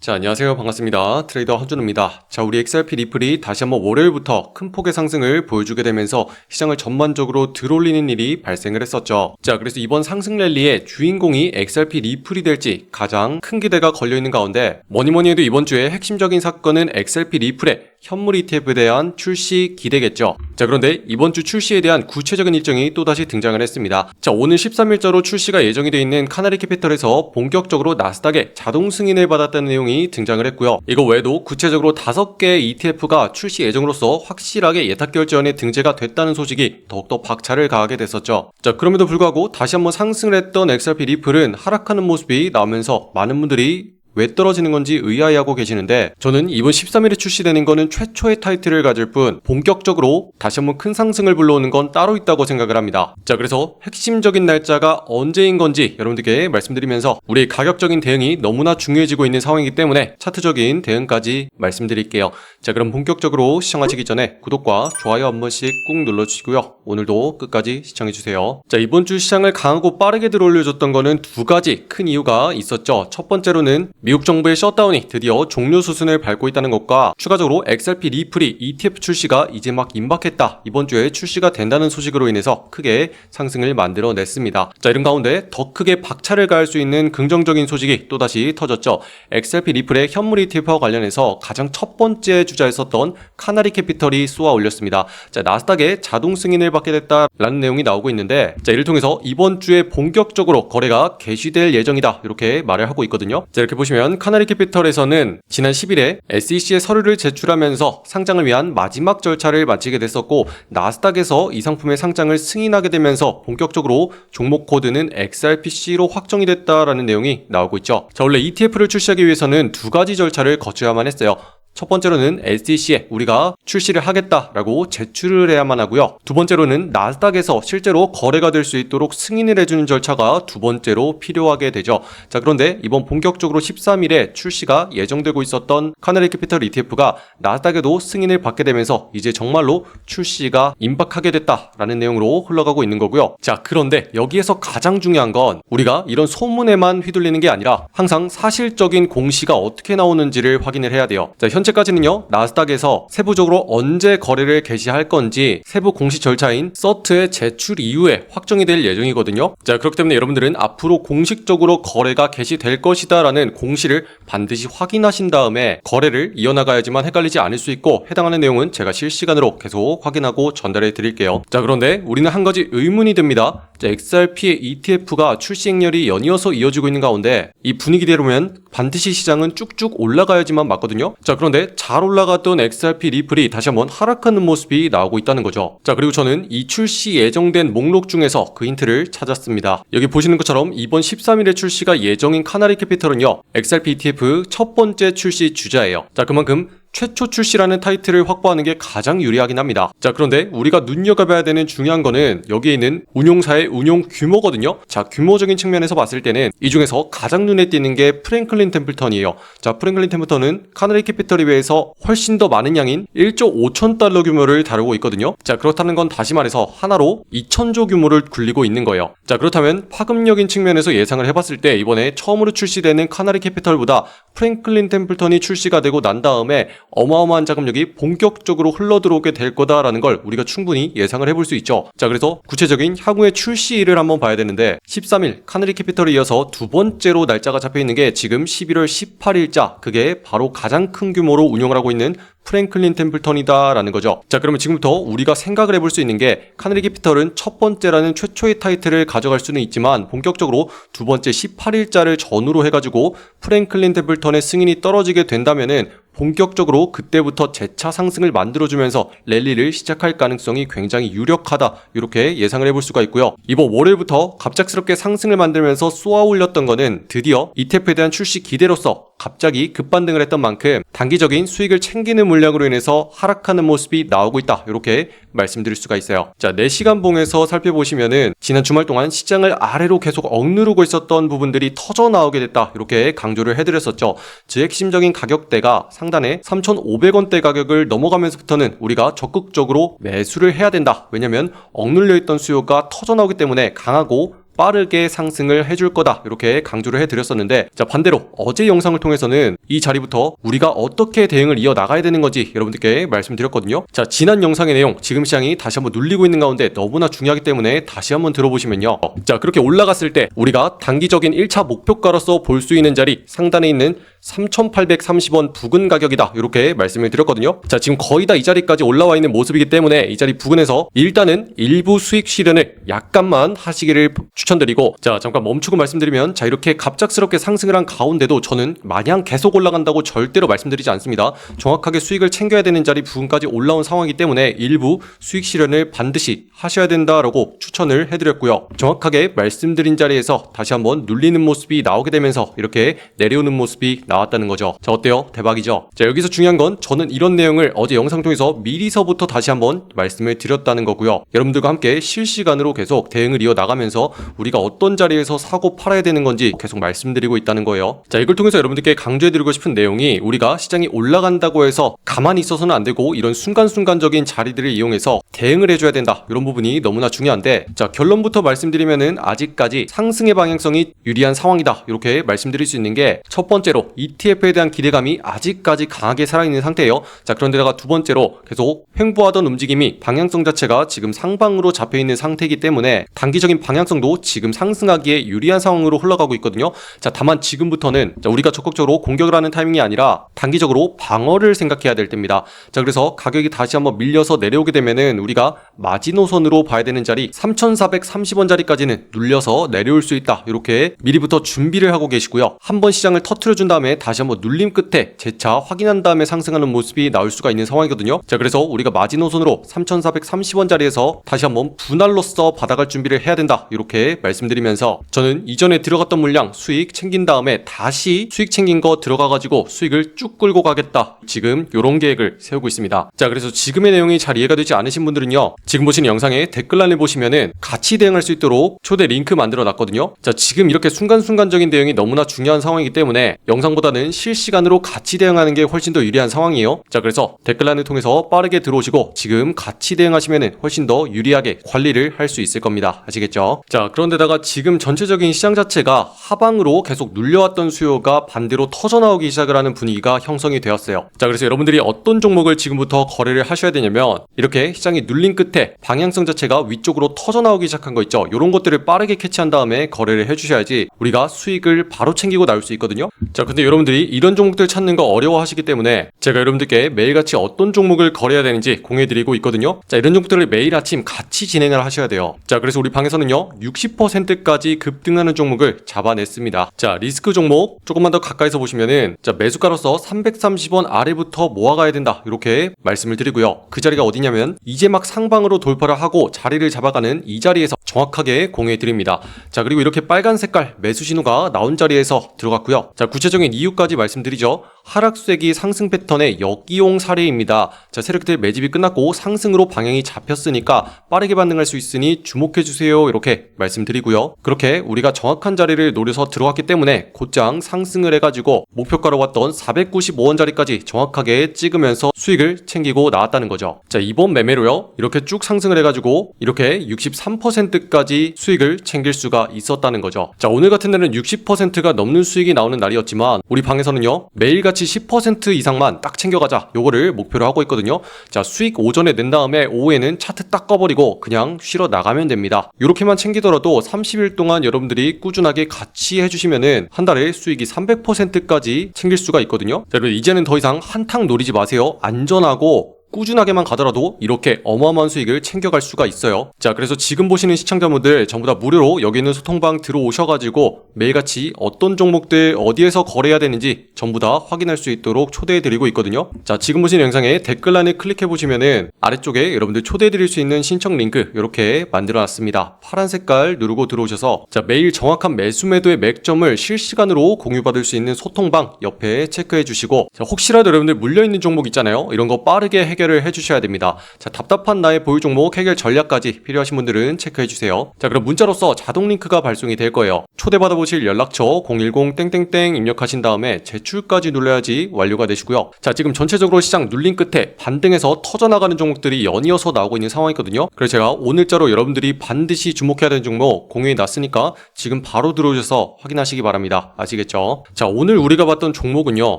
자, 안녕하세요. 반갑습니다. 트레이더 한준호입니다. 자, 우리 XRP 리플이 다시 한번 월요일부터 큰 폭의 상승을 보여주게 되면서 시장을 전반적으로 들어올리는 일이 발생을 했었죠. 자, 그래서 이번 상승 랠리의 주인공이 XRP 리플이 될지 가장 큰 기대가 걸려있는 가운데 뭐니뭐니 해도 이번 주에 핵심적인 사건은 XRP 리플의 현물 ETF에 대한 출시 기대겠죠. 자, 그런데 이번 주 출시에 대한 구체적인 일정이 또다시 등장을 했습니다. 자, 오늘 13일자로 출시가 예정이 되어 있는 카나리 캐피털에서 본격적으로 나스닥에 자동 승인을 받았다는 내용이 등장을 했고요. 이거 외에도 구체적으로 5개의 ETF가 출시 예정으로서 확실하게 예탁결제원에 등재가 됐다는 소식이 더욱더 박차를 가하게 됐었죠. 자, 그럼에도 불구하고 다시 한번 상승을 했던 XRP 리플은 하락하는 모습이 나오면서 많은 분들이 왜 떨어지는 건지 의아해하고 계시는데, 저는 이번 13일에 출시되는 거는 최초의 타이틀을 가질 뿐 본격적으로 다시 한번 큰 상승을 불러오는 건 따로 있다고 생각을 합니다. 자, 그래서 핵심적인 날짜가 언제인 건지 여러분들께 말씀드리면서 우리의 가격적인 대응이 너무나 중요해지고 있는 상황이기 때문에 차트적인 대응까지 말씀드릴게요. 자, 그럼 본격적으로 시청하시기 전에 구독과 좋아요 한 번씩 꾹 눌러주시고요. 오늘도 끝까지 시청해주세요. 자, 이번 주 시장을 강하고 빠르게 들어올려줬던 거는 두 가지 큰 이유가 있었죠. 첫 번째로는 미국 정부의 셧다운이 드디어 종료 수순을 밟고 있다는 것과 추가적으로 XRP 리플이 ETF 출시가 이제 막 임박했다, 이번 주에 출시가 된다는 소식으로 인해서 크게 상승을 만들어냈습니다. 자, 이런 가운데 더 크게 박차를 가할 수 있는 긍정적인 소식이 또다시 터졌죠. XRP 리플의 현물 ETF와 관련해서 가장 첫 번째 주자였었던 카나리 캐피털이 쏘아 올렸습니다. 자, 나스닥에 자동 승인을 받게 됐다라는 내용이 나오고 있는데, 자, 이를 통해서 이번 주에 본격적으로 거래가 개시될 예정이다, 이렇게 말을 하고 있거든요. 자, 이렇게 보시면 카나리 캐피털에서는 지난 10일에 SEC에 서류를 제출하면서 상장을 위한 마지막 절차를 마치게 됐었고, 나스닥에서 이 상품의 상장을 승인하게 되면서 본격적으로 종목 코드는 XRPC로 확정이 됐다라는 내용이 나오고 있죠. 자, 원래 ETF를 출시하기 위해서는 두 가지 절차를 거쳐야만 했어요. 첫 번째로는 SEC에 우리가 출시를 하겠다라고 제출을 해야만 하고요. 두 번째로는 나스닥에서 실제로 거래가 될 수 있도록 승인을 해주는 절차가 두 번째로 필요하게 되죠. 자, 그런데 이번 본격적으로 13일에 출시가 예정되고 있었던 카나리 캐피털 ETF가 나스닥에도 승인을 받게 되면서 이제 정말로 출시가 임박하게 됐다라는 내용으로 흘러가고 있는 거고요. 자, 그런데 여기에서 가장 중요한 건 우리가 이런 소문에만 휘둘리는 게 아니라 항상 사실적인 공시가 어떻게 나오는지를 확인을 해야 돼요. 자, 현재까지는요, 나스닥에서 세부적으로 언제 거래를 개시할 건지 세부 공시 절차인 서트의 제출 이후에 확정이 될 예정이거든요. 자, 그렇기 때문에 여러분들은 앞으로 공식적으로 거래가 개시될 것이다 라는 공시를 반드시 확인하신 다음에 거래를 이어나가야지만 헷갈리지 않을 수 있고, 해당하는 내용은 제가 실시간으로 계속 확인하고 전달해 드릴게요. 자, 그런데 우리는 한 가지 의문이 듭니다. 자, XRP의 ETF가 출시 행렬이 연이어서 이어지고 있는 가운데 이 분위기대로면 반드시 시장은 쭉쭉 올라가야지만 맞거든요. 자, 그런데 잘 올라갔던 XRP 리플이 다시 한번 하락하는 모습이 나오고 있다는 거죠. 자, 그리고 저는 이 출시 예정된 목록 중에서 그 힌트를 찾았습니다. 여기 보시는 것처럼 이번 13일에 출시가 예정인 카나리 캐피털은요, XRP ETF 첫 번째 출시 주자예요. 자, 그만큼 최초 출시라는 타이틀을 확보하는 게 가장 유리하긴 합니다. 자, 그런데 우리가 눈여겨봐야 되는 중요한 거는 여기에 있는 운용사의 운용 규모거든요. 자, 규모적인 측면에서 봤을 때는 이 중에서 가장 눈에 띄는 게 프랭클린 템플턴이에요. 자, 프랭클린 템플턴은 카나리 캐피털에 비해서 훨씬 더 많은 양인 1조 5천 달러 규모를 다루고 있거든요. 자, 그렇다는 건 다시 말해서 하나로 2천조 규모를 굴리고 있는 거예요. 자, 그렇다면 파급력인 측면에서 예상을 해봤을 때 이번에 처음으로 출시되는 카나리 캐피털보다 프랭클린 템플턴이 출시가 되고 난 다음에 어마어마한 자금력이 본격적으로 흘러들어오게 될 거다라는 걸 우리가 충분히 예상을 해볼 수 있죠. 자, 그래서 구체적인 향후의 출시일을 한번 봐야 되는데, 13일 카나리 캐피털에 이어서 두 번째로 날짜가 잡혀있는 게 지금 11월 18일자, 그게 바로 가장 큰 규모로 운영을 하고 있는 프랭클린 템플턴이다 라는 거죠. 자, 그러면 지금부터 우리가 생각을 해볼 수 있는 게, 카나리 캐피털은 첫 번째라는 최초의 타이틀을 가져갈 수는 있지만 본격적으로 두 번째 18일자를 전후로 해가지고 프랭클린 템플턴의 승인이 떨어지게 된다면은 본격적으로 그때부터 재차 상승을 만들어주면서 랠리를 시작할 가능성이 굉장히 유력하다, 이렇게 예상을 해볼 수가 있고요. 이번 월요일부터 갑작스럽게 상승을 만들면서 쏘아 올렸던 거는 드디어 ETF에 대한 출시 기대로서 갑자기 급반등을 했던 만큼 단기적인 수익을 챙기는 물량으로 인해서 하락하는 모습이 나오고 있다, 이렇게 말씀드릴 수가 있어요. 자, 4시간 봉에서 살펴보시면은 지난 주말 동안 시장을 아래로 계속 억누르고 있었던 부분들이 터져 나오게 됐다, 이렇게 강조를 해드렸었죠. 즉 핵심적인 가격대가 상단에 3,500원대 가격을 넘어가면서부터는 우리가 적극적으로 매수를 해야 된다. 왜냐면 억눌려 있던 수요가 터져 나오기 때문에 강하고 빠르게 상승을 해줄 거다 이렇게 강조를 해드렸었는데, 자 반대로 어제 영상을 통해서는 이 자리부터 우리가 어떻게 대응을 이어나가야 되는 건지 여러분들께 말씀드렸거든요. 자 지난 영상의 내용 지금 시장이 다시 한번 눌리고 있는 가운데 너무나 중요하기 때문에 다시 한번 들어보시면요, 자 그렇게 올라갔을 때 우리가 단기적인 1차 목표가로서 볼 수 있는 자리 상단에 있는 3,830원 부근 가격이다 이렇게 말씀을 드렸거든요. 자 지금 거의 다 이 자리까지 올라와 있는 모습이기 때문에 이 자리 부근에서 일단은 일부 수익 실현을 약간만 하시기를 추천드리고, 자 잠깐 멈추고 말씀드리면, 자 이렇게 갑작스럽게 상승을 한 가운데도 저는 마냥 계속 올라간다고 절대로 말씀드리지 않습니다. 정확하게 수익을 챙겨야 되는 자리 부근까지 올라온 상황이기 때문에 일부 수익 실현을 반드시 하셔야 된다라고 추천을 해드렸고요. 정확하게 말씀드린 자리에서 다시 한번 눌리는 모습이 나오게 되면서 이렇게 내려오는 모습이 나왔다는 거죠. 자 어때요? 대박이죠? 자 여기서 중요한 건 저는 이런 내용을 어제 영상 통해서 미리서부터 다시 한번 말씀을 드렸다는 거고요. 여러분들과 함께 실시간으로 계속 대응을 이어나가면서 우리가 어떤 자리에서 사고 팔아야 되는 건지 계속 말씀드리고 있다는 거예요. 자 이걸 통해서 여러분들께 강조해드리고 싶은 내용이, 우리가 시장이 올라간다고 해서 가만히 있어서는 안 되고 이런 순간순간적인 자리들을 이용해서 대응을 해줘야 된다, 이런 부분이 너무나 중요한데, 자 결론부터 말씀드리면은 아직까지 상승의 방향성이 유리한 상황이다 이렇게 말씀드릴 수 있는 게, 첫 번째로 ETF에 대한 기대감이 아직까지 강하게 살아있는 상태예요. 자 그런데다가 두 번째로 계속 횡보하던 움직임이 방향성 자체가 지금 상방으로 잡혀있는 상태이기 때문에 단기적인 방향성도 지금 상승하기에 유리한 상황으로 흘러가고 있거든요. 자 다만 지금부터는 우리가 적극적으로 공격을 하는 타이밍이 아니라 단기적으로 방어를 생각해야 될 때입니다. 자 그래서 가격이 다시 한번 밀려서 내려오게 되면은 우리가 마지노선으로 봐야 되는 자리 3,430원 자리까지는 눌려서 내려올 수 있다, 이렇게 미리부터 준비를 하고 계시고요. 한번 시장을 터트려준 다음에 다시 한번 눌림 끝에 재차 확인한 다음에 상승하는 모습이 나올 수가 있는 상황이거든요. 자 그래서 우리가 마지노선으로 3,430원 자리에서 다시 한번 분할로서 받아갈 준비를 해야 된다 이렇게 말씀드리면서, 저는 이전에 들어갔던 물량 수익 챙긴 다음에 다시 수익 챙긴 거 들어가가지고 수익을 쭉 끌고 가겠다, 지금 이런 계획을 세우고 있습니다. 자 그래서 지금의 내용이 잘 이해가 되지 않으신 분들은요, 지금 보시는 영상의 댓글란을 보시면은 같이 대응할 수 있도록 초대 링크 만들어 놨거든요. 자 지금 이렇게 순간순간적인 대응이 너무나 중요한 상황이기 때문에 영상보다는 실시간으로 같이 대응하는 게 훨씬 더 유리한 상황이에요. 자 그래서 댓글란을 통해서 빠르게 들어오시고 지금 같이 대응하시면은 훨씬 더 유리하게 관리를 할 수 있을 겁니다. 아시겠죠? 자 그런데다가 지금 전체적인 시장 자체가 하방으로 계속 눌려왔던 수요가 반대로 터져나오기 시작을 하는 분위기가 형성이 되었어요. 자 그래서 여러분들이 어떤 종목을 지금부터 거래를 하셔야 되냐면, 이렇게 시장이 눌린 끝에 방향성 자체가 위쪽으로 터져나오기 시작한 거 있죠, 이런 것들을 빠르게 캐치한 다음에 거래를 해주셔야지 우리가 수익을 바로 챙기고 나올 수 있거든요. 자 근데 여러분들이 이런 종목들 찾는 거 어려워하시기 때문에 제가 여러분들께 매일같이 어떤 종목을 거래해야 되는지 공유해드리고 있거든요. 자 이런 종목들을 매일 아침 같이 진행을 하셔야 돼요. 자 그래서 우리 방에서는요 60%까지 급등하는 종목을 잡아냈습니다. 자 리스크 종목 조금만 더 가까이서 보시면은, 자 매수가로서 330원 아래부터 모아가야 된다 이렇게 말씀을 드리고요. 그 자리가 어디냐면 이제 막 상방으로 돌파를 하고 자리를 잡아가는 이 자리에서 정확하게 공유해드립니다. 자 그리고 이렇게 빨간 색깔 매수 신호가 나온 자리에서 들어갔고요. 자 구체적인 이유까지 말씀드리죠. 하락세기 상승 패턴의 역이용 사례입니다. 자 세력들 매집이 끝났고 상승으로 방향이 잡혔으니까 빠르게 반등할 수 있으니 주목해주세요 이렇게 말씀드리고요. 그렇게 우리가 정확한 자리를 노려서 들어갔기 때문에 곧장 상승을 해가지고 목표가로 왔던 495원 자리까지 정확하게 찍으면서 수익을 챙기고 나왔다는 거죠. 자 이번 매매로요 이렇게 쭉 상승을 해가지고 이렇게 63%까지 수익을 챙길 수가 있었다는 거죠. 자 오늘 같은 날은 60%가 넘는 수익이 나오는 날이었지만 우리 방에서는요 매일같이 10% 이상만 딱 챙겨가자 요거를 목표로 하고 있거든요. 자 수익 오전에 낸 다음에 오후에는 차트 딱 꺼버리고 그냥 쉬러 나가면 됩니다. 이렇게만 챙기더라도 30일 동안 여러분들이 꾸준하게 같이 해주시면은 한 달에 수익이 300%까지 챙길 수가 있거든요. 자 여러분 이제는 더 이상 한탕 노리지 마세요. 안전하고 꾸준하게만 가더라도 이렇게 어마어마한 수익을 챙겨갈 수가 있어요. 자 그래서 지금 보시는 시청자분들 전부 다 무료로 여기 있는 소통방 들어오셔가지고 매일같이 어떤 종목들 어디에서 거래해야 되는지 전부 다 확인할 수 있도록 초대해드리고 있거든요. 자 지금 보시는 영상에 댓글란을 클릭해보시면은 아래쪽에 여러분들 초대해드릴 수 있는 신청 링크 이렇게 만들어놨습니다. 파란 색깔 누르고 들어오셔서 자 매일 정확한 매수 매도의 맥점을 실시간으로 공유받을 수 있는 소통방 옆에 체크해주시고, 자 혹시라도 여러분들 물려있는 종목 있잖아요. 이런 거 빠르게 해결을 해주셔야 됩니다. 자, 답답한 나의 보유 종목 해결 전략까지 필요하신 분들은 체크해주세요. 자, 그럼 문자로서 자동 링크가 발송이 될 거예요. 초대받아보실 연락처 010땡땡땡 입력하신 다음에 제출까지 눌러야지 완료가 되시고요. 자, 지금 전체적으로 시장 눌린 끝에 반등해서 터져나가는 종목들이 연이어서 나오고 있는 상황이거든요. 그래서 제가 오늘자로 여러분들이 반드시 주목해야 되는 종목 공유해 놨으니까 지금 바로 들어오셔서 확인하시기 바랍니다. 아시겠죠? 자, 오늘 우리가 봤던 종목은요,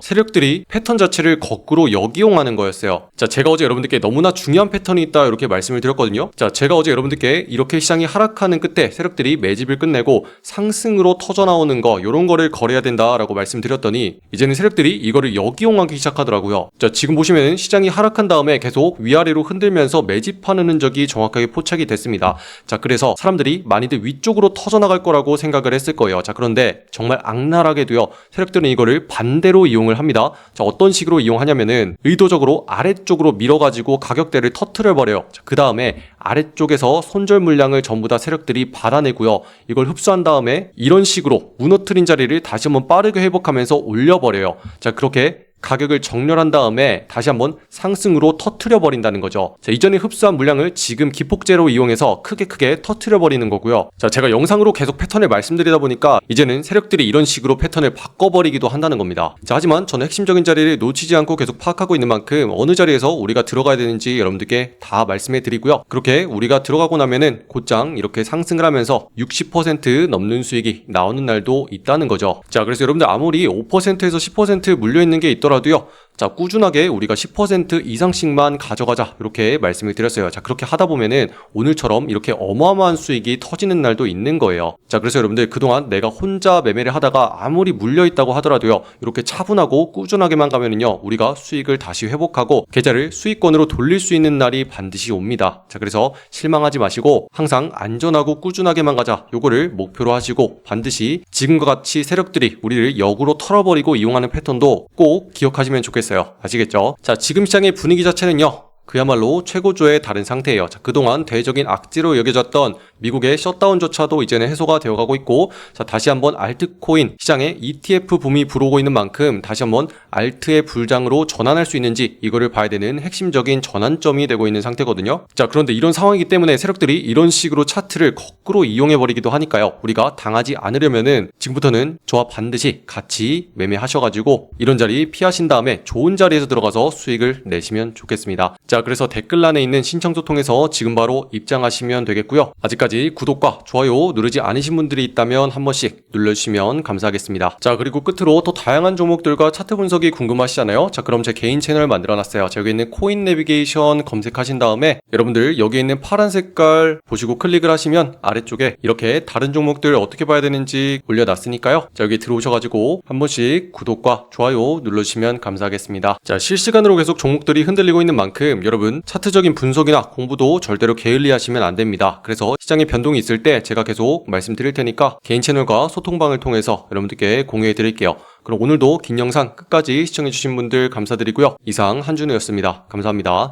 세력들이 패턴 자체를 거꾸로 역이용하는 거였어요. 자, 제가 어제 여러분들께 너무나 중요한 패턴이 있다 이렇게 말씀을 드렸거든요. 자, 제가 어제 여러분들께 이렇게 시장이 하락하는 끝에 세력들이 매집을 끝내고 상승으로 터져나오는 거, 요런 거를 거래해야 된다라고 말씀드렸더니 이제는 세력들이 이거를 역이용하기 시작하더라고요. 자, 지금 보시면 시장이 하락한 다음에 계속 위아래로 흔들면서 매집하는 흔적이 정확하게 포착이 됐습니다. 자, 그래서 사람들이 많이들 위쪽으로 터져나갈 거라고 생각을 했을 거예요. 자, 그런데 정말 악랄하게도요, 세력들은 이거를 반대로 이용을 합니다. 자, 어떤 식으로 이용하냐면은 의도적으로 아래쪽으로 밀어가지고 가격대를 터트려 버려요. 그 다음에 아래쪽에서 손절 물량을 전부 다 세력들이 받아내고요, 이걸 흡수한 다음에 이런 식으로 무너뜨린 자리를 다시 한번 빠르게 회복하면서 올려버려요. 자, 그렇게 가격을 정렬한 다음에 다시 한번 상승으로 터트려 버린다는 거죠. 자, 이전에 흡수한 물량을 지금 기폭제로 이용해서 크게 터트려 버리는 거고요. 자, 제가 영상으로 계속 패턴을 말씀드리다 보니까 이제는 세력들이 이런 식으로 패턴을 바꿔버리기도 한다는 겁니다. 자, 하지만 저는 핵심적인 자리를 놓치지 않고 계속 파악하고 있는 만큼 어느 자리에서 우리가 들어가야 되는지 여러분들께 다 말씀해 드리고요. 그렇게 우리가 들어가고 나면은 곧장 이렇게 상승을 하면서 60% 넘는 수익이 나오는 날도 있다는 거죠. 자, 그래서 여러분들 아무리 5%에서 10% 물려있는 게 있더라도요, 자, 꾸준하게 우리가 10% 이상씩만 가져가자 이렇게 말씀을 드렸어요. 자, 그렇게 하다 보면은 오늘처럼 이렇게 어마어마한 수익이 터지는 날도 있는 거예요. 자, 그래서 여러분들 그동안 내가 혼자 매매를 하다가 아무리 물려있다고 하더라도요, 이렇게 차분하고 꾸준하게만 가면은요, 우리가 수익을 다시 회복하고 계좌를 수익권으로 돌릴 수 있는 날이 반드시 옵니다. 자, 그래서 실망하지 마시고 항상 안전하고 꾸준하게만 가자, 요거를 목표로 하시고 반드시 지금과 같이 세력들이 우리를 역으로 털어버리고 이용하는 패턴도 꼭 기억하시면 좋겠어요. 아시겠죠? 자, 지금 시장의 분위기 자체는요, 그야말로 최고조에 다른 상태예요. 자, 그동안 대외적인 악재로 여겨졌던 미국의 셧다운조차도 이제는 해소가 되어가고 있고, 자, 다시 한번 알트코인 시장에 ETF 붐이 불어오고 있는 만큼 다시 한번 알트의 불장으로 전환할 수 있는지 이거를 봐야 되는 핵심적인 전환점이 되고 있는 상태거든요. 자, 그런데 이런 상황이기 때문에 세력들이 이런 식으로 차트를 거꾸로 이용해버리기도 하니까요, 우리가 당하지 않으려면은 지금부터는 저와 반드시 같이 매매하셔가지고 이런 자리 피하신 다음에 좋은 자리에서 들어가서 수익을 내시면 좋겠습니다. 자, 그래서 댓글란에 있는 신청서 통해서 지금 바로 입장하시면 되겠고요. 아직까지 구독과 좋아요 누르지 않으신 분들이 있다면 한 번씩 눌러주시면 감사하겠습니다. 자, 그리고 끝으로 더 다양한 종목들과 차트 분석이 궁금하시잖아요. 자, 그럼 제 개인 채널 만들어놨어요. 자, 여기 있는 코인 내비게이션 검색하신 다음에 여러분들 여기 있는 파란 색깔 보시고 클릭을 하시면 아래쪽에 이렇게 다른 종목들 어떻게 봐야 되는지 올려놨으니까요. 자, 여기 들어오셔가지고 한 번씩 구독과 좋아요 눌러주시면 감사하겠습니다. 자, 실시간으로 계속 종목들이 흔들리고 있는 만큼 여러분 차트적인 분석이나 공부도 절대로 게을리하시면 안 됩니다. 그래서 시장에 변동이 있을 때 제가 계속 말씀드릴 테니까 개인 채널과 소통방을 통해서 여러분들께 공유해 드릴게요. 그럼 오늘도 긴 영상 끝까지 시청해 주신 분들 감사드리고요. 이상 한준우였습니다. 감사합니다.